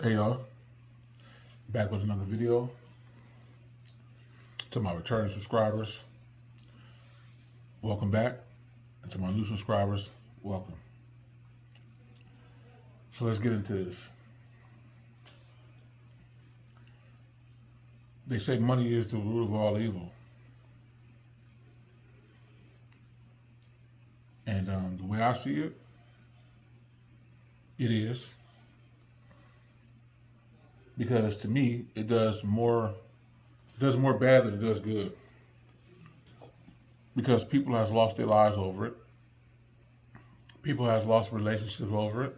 Hey y'all, back with another video. To my returning subscribers, welcome back. And to my new subscribers, welcome. So let's get into this. They say money is the root of all evil. And the way I see it, it is. Because to me, it does more bad than it does good. Because people has lost their lives over it. People has lost relationships over it.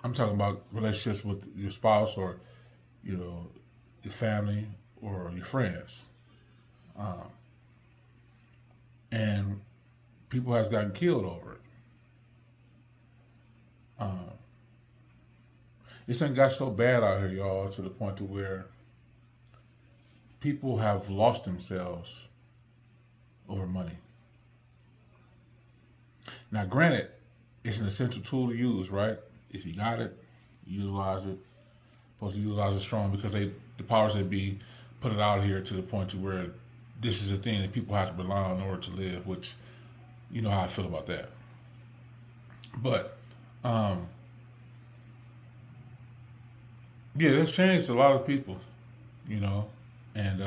I'm talking about relationships with your spouse or, you know, your family or your friends. Um, and people has gotten killed over it. Um, this thing got so bad out here, y'all, to the point to where people have lost themselves over money. Now, granted, it's an essential tool to use, right? If you got it, utilize it. Supposed to utilize it strong because the powers that be, put it out here to the point to where this is a thing that people have to rely on in order to live. Which, you know how I feel about that. But um, yeah, that's changed a lot of people, you know, and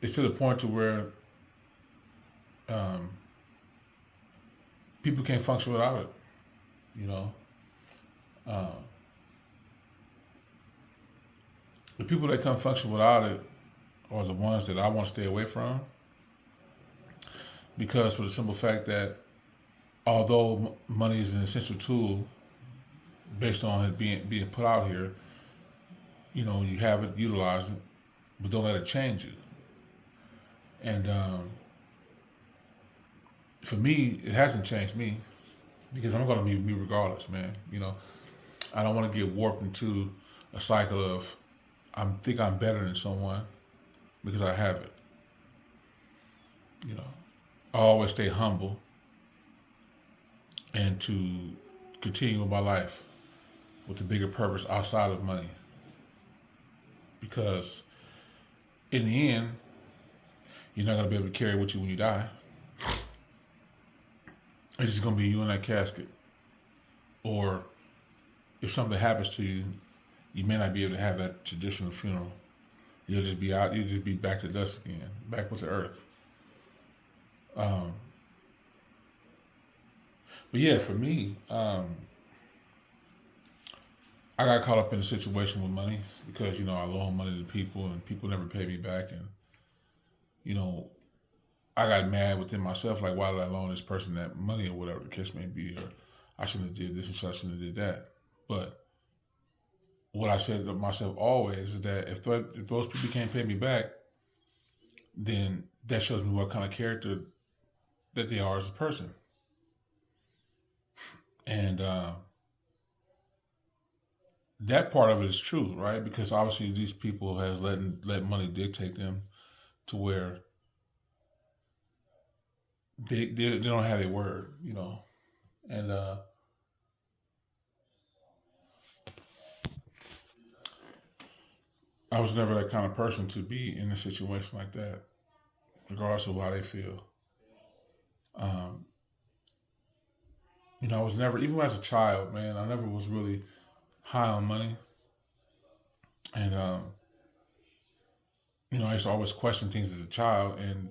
it's to the point to where um, people can't function without it. You know, uh, the people that can't function without it are the ones that I want to stay away from, because for the simple fact that although money is an essential tool based on it being put out here, you know, you have it, utilize it, but don't let it change you. And for me, it hasn't changed me because I'm going to be me regardless, man. You know, I don't want to get warped into a cycle of think I'm better than someone because I have it. You know, I always stay humble and to continue with my life with a bigger purpose outside of money. Because in the end, you're not gonna be able to carry with you when you die. It's just gonna be you in that casket. Or if something happens to you, you may not be able to have that traditional funeral. You'll just be out. You'll just be back to dust again, back with the earth. Um, but yeah, for me, I got caught up in a situation with money because I loan money to people and people never pay me back, and you know I got mad within myself, like, why did I loan this person that money or whatever the case may be, or I shouldn't have did this and I shouldn't have did that. But what I said to myself always is that if those people can't pay me back, then that shows me what kind of character that they are as a person. And that part of it is true, right? Because obviously these people has let money dictate them to where they don't have a word, And I was never that kind of person to be in a situation like that, regardless of how they feel. Um, I was never, even as a child, man, I never was really high on money. And, I used to always question things as a child. And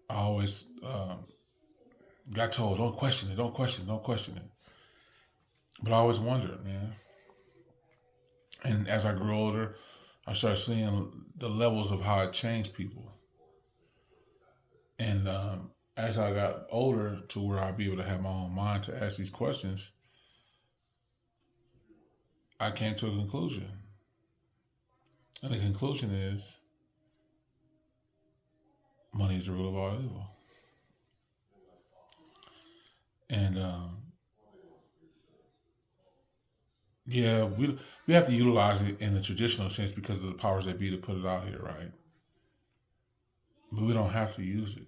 I always got told, don't question it, don't question it, don't question it. But I always wondered, man. And as I grew older, I started seeing the levels of how it changed people. And as I got older to where I'd be able to have my own mind to ask these questions, I came to a conclusion. And the conclusion is money is the root of all evil. And yeah, we have to utilize it in the traditional sense because of the powers that be to put it out here, right? But we don't have to use it,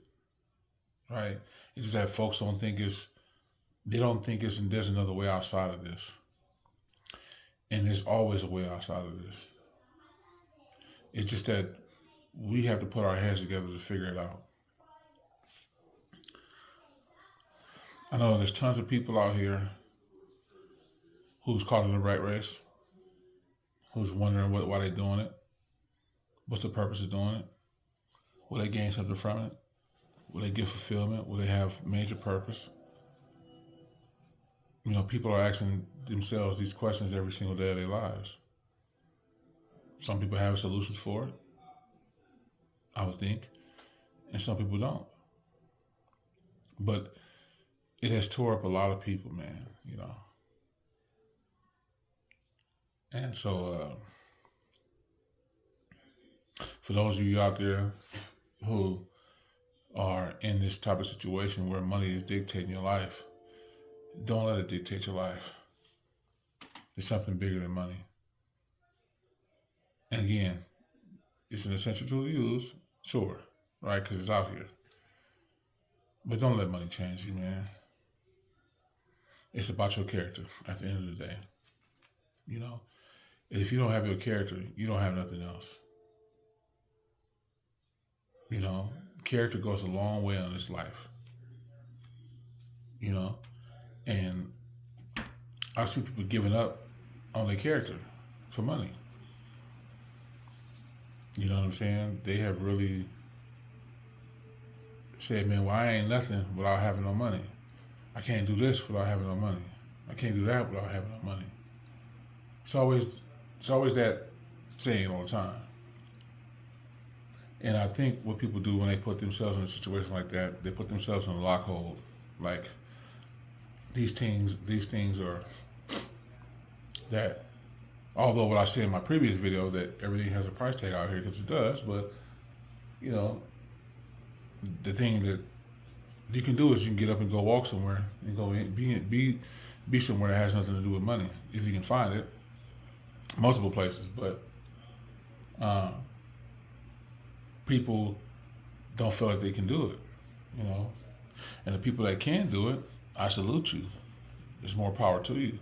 right? It's just that folks don't think it's They don't think there's another way outside of this. And there's always a way outside of this. It's just that we have to put our heads together to figure it out. I know there's tons of people out here who's caught in the rat race, who's wondering why they're doing it, what's the purpose of doing it, will they gain something from it, will they get fulfillment, will they have major purpose. People are asking themselves these questions every single day of their lives. Some people have solutions for it, I would think, and some people don't. But it has tore up a lot of people, man, And so, for those of you out there who are in this type of situation where money is dictating your life, don't let it dictate your life. It's something bigger than money. And again, it's an essential tool to use, sure, right? Because it's out here. But don't let money change you, man. It's about your character at the end of the day. And if you don't have your character, you don't have nothing else. Character goes a long way on this life. And I see people giving up on their character for money. You know what I'm saying? They have really said, man, well, I ain't nothing without having no money. I can't do this without having no money. I can't do that without having no money. It's always that saying all the time. And I think what people do when they put themselves in a situation like that, they put themselves in a lockhold. Like, these things are that, although what I said in my previous video that everything has a price tag out here, because it does, but the thing that you can do is you can get up and go walk somewhere and go be somewhere that has nothing to do with money, if you can find it. Multiple places, but people don't feel like they can do it, And the people that can do it, I salute you. There's more power to you,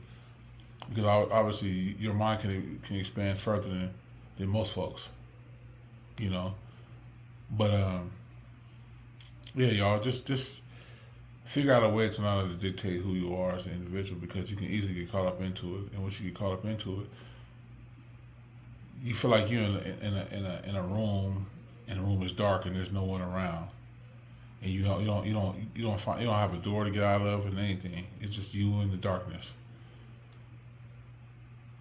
because obviously your mind can expand further than most folks, But yeah, y'all, just figure out a way to not let it dictate who you are as an individual, because you can easily get caught up into it, and once you get caught up into it, you feel like you're in a room, and the room is dark and there's no one around, and you don't have a door to get out of and anything. It's just you in the darkness.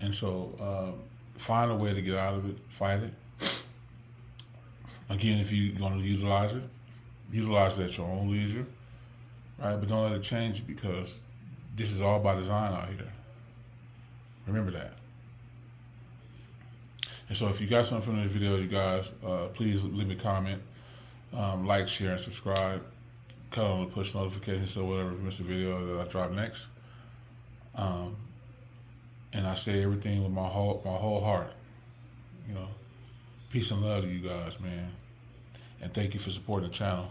And so find a way to get out of it. Fight it. Again, if you're going to utilize it at your own leisure, right? But don't let it change you, because this is all by design out here. Remember that. And so if you got something from this video, you guys, please leave me a comment, like, share, and subscribe. Cut on the push notifications so whatever, if you miss a video that I drop next. And I say everything with my whole heart. Peace and love to you guys, man. And thank you for supporting the channel.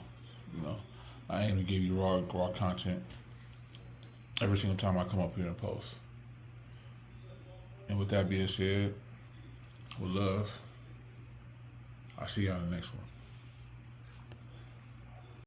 I aim to give you raw content every single time I come up here and post. And with that being said, with love, I'll see you on the next one.